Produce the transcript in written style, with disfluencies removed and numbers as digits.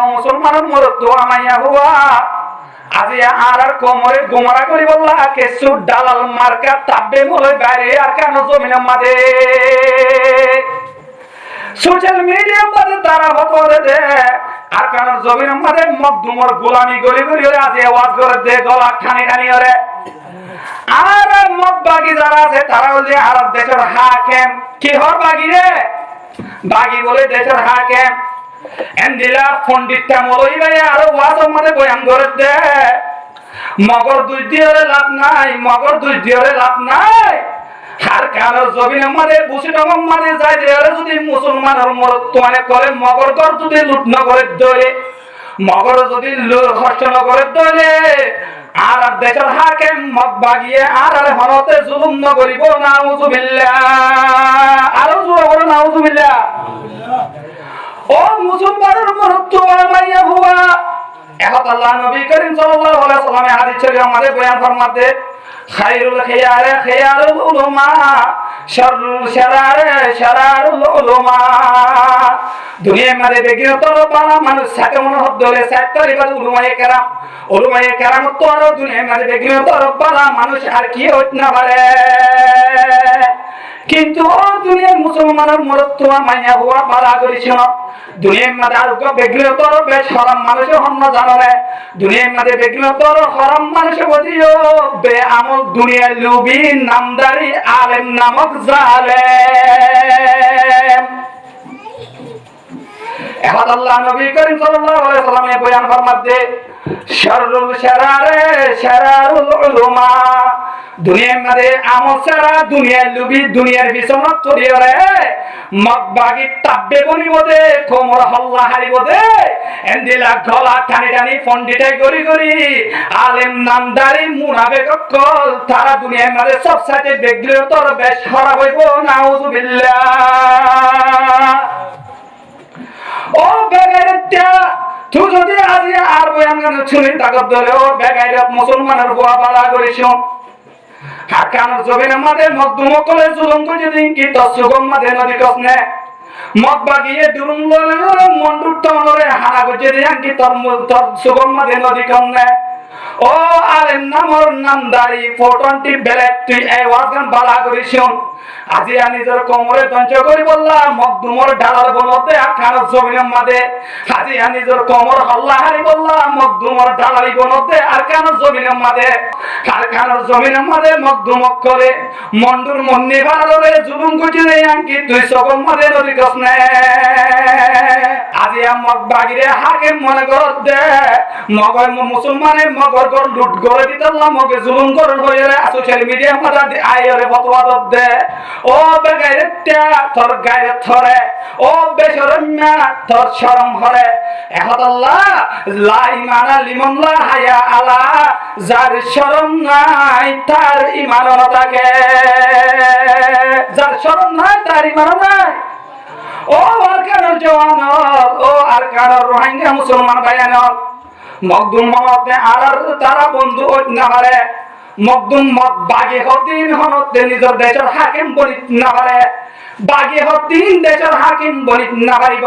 মুসলমানের মরদ তো আমাইয়া হুয়া আজি আর কোমরে গোমরা করি বললা কেসু দালাল মার্কা তাবে মলে বাইরে আর কেন জমিনের মাঝে সোশ্যাল মিডিয়ার মাঝে তারা হতো দে আর কেন জমিনের মাঝে মকদুমর গোলামি গলি গলি ওরে আজি আওয়াজ করে দে গলা খানি খানি ওরে আর মকবাগি যারা আছে তারা বলে আর দেশের হাকিম কি হর বাগি রে বাগি বলে দেশের হাকিম এন্দিলা পণ্ডিতটা মলই ভাই আরো ওয়াজের মধ্যে বয়ান করে দে মগর দুই দিয়ে লাভ নাই মগর দুই দিয়ে লাভ নাই আর কারো জমিনের মাঝে বুসি রকম মাঝে যায় যে যদি মুসলমানের মরত্ব অনেক করে মগর গর যদি লুট না করে দলে মগর যদি হস্ত না করে দলে আর দেশের হাকিম মগ বাগিয়ে আর হনতে জুলুম না করিব নাউজুবিল্লাহ আরো জোরে বলো নাউজুবিল্লাহ ও মুসলমানের মরত্ব আমাইয়া হুয়া এখন আল্লাহ নবী করিম সাল্লাল্লাহু আলাইহি ওয়াসাল্লাম হাদিস শরীফে আমাদের বয়ান ফরমাতে খায়রুল খিয়ারে খিয়ারুল উলামা শাররুল শারারে শারারুল উলামা দুনিয়ার মধ্যে বেগিরতর বালা মানুষ সাথে মনে হদ্দলে সাতরি বাদ উলামায়ে কেরাম তো আর দুনিয়ার মধ্যে বেগিরতর বালা মানুষ আর কি হইত না পারে কিন্তু দুনিয়ার মুসলমানের মরত্ব মাইয়া হুয়া বালা করেছিল দুনিয়ার মধ্যে আর বেগিরতর বেশ হারাম মানুষের হন্ন জানে দুনিয়ার মধ্যে বেগিরতর হারাম মানুষের বদিও বে আমল দুনিয়ার লুবি নামদারি আলেম নামক জালেম এখন আল্লাহ নবী করিম সাল্লাল্লাহু আলাইহি ওয়াসাল্লাম বয়ান ফরমাতে শাররুল শারারে শারারুল উলামা দুনিয়ার মধ্যে আমল সারা দুনিয়ার লুবি দুনিয়ার বিসনত তরিয়ে রে মগবাগি তাব্বে বনিব দে কোমর হল্লা হারিব দে এন্দিলা গলা টানি টানি পণ্ডিতাই গরি গরি আলেম নামদারি মুনাফিক কল তারা দুনিয়ার মধ্যে সবসাথে বেগলিয়তর বেশ খারাপ হইব নাউজুবিল্লাহ ও বেগাইরত্যা তুই যদি আজি আর বয়ান শুনি তাকত ধরে ও বেগাইরত মুসলমানের হুয়া বালা করিস হাকানোর জমিনের মাঝে মকদুম কলে জুলুম করে দিন কি তসুগম মাঝে নদী কসনে মক বাগিয়ে দুরুম ললে মন্ডুর তনরে হানা করে দিন কি তোর সুগম মাঝে নদী কমনে ও আলেম নামর নামদারি ফোটনটি বেলেট তুই এই ওয়াজগান বালা করিস আজি নিজের কোমরে দঞ্চ করি বললাম মকদুমর ডালার বনতে আখানোর জমিনের মাঝে আজি নিজের কোমর হল্লা হারি বললাম মকদুমর ডালারি বনতে আর কানোর জমিনের মাঝে কারখানোর জমিনের মাঝে মকদুমক করে মন্ডুর মন্নি ভালোরে জুলুম কুচিরে আঙ্কি তুই সকম মাঝে নদী কসনে আজি মক বাগিরে হাকিম মনে কর দে মগর মুসলমানের মগর গর লুট করে দিতাল্লাহ মগে জুলুম করে হয়ে সোশ্যাল মিডিয়া মাঝে আইরে ফতোয়া দে ও বেগাইরত্যা তোর গায়রে থরে ও বেশরম্যা তোর শরম হরে এখন আল্লাহ লা ইমানা লিমান লা হায়া আলা যার শরম নাই তার ঈমান না থাকে যার শরম নাই তার ঈমান নাই ও আরকানের জওয়ান ও আরকানের রোহিঙ্গা মুসলমান ভাইয়ান মকদুম মতে আর তারা বন্ধু না পারে মকদুম মত বাগে হদিন হনতে নিজের দেশের হাকিম বনিত না পারে বাগে হদিন দেশের হাকিম বনিত না পারিব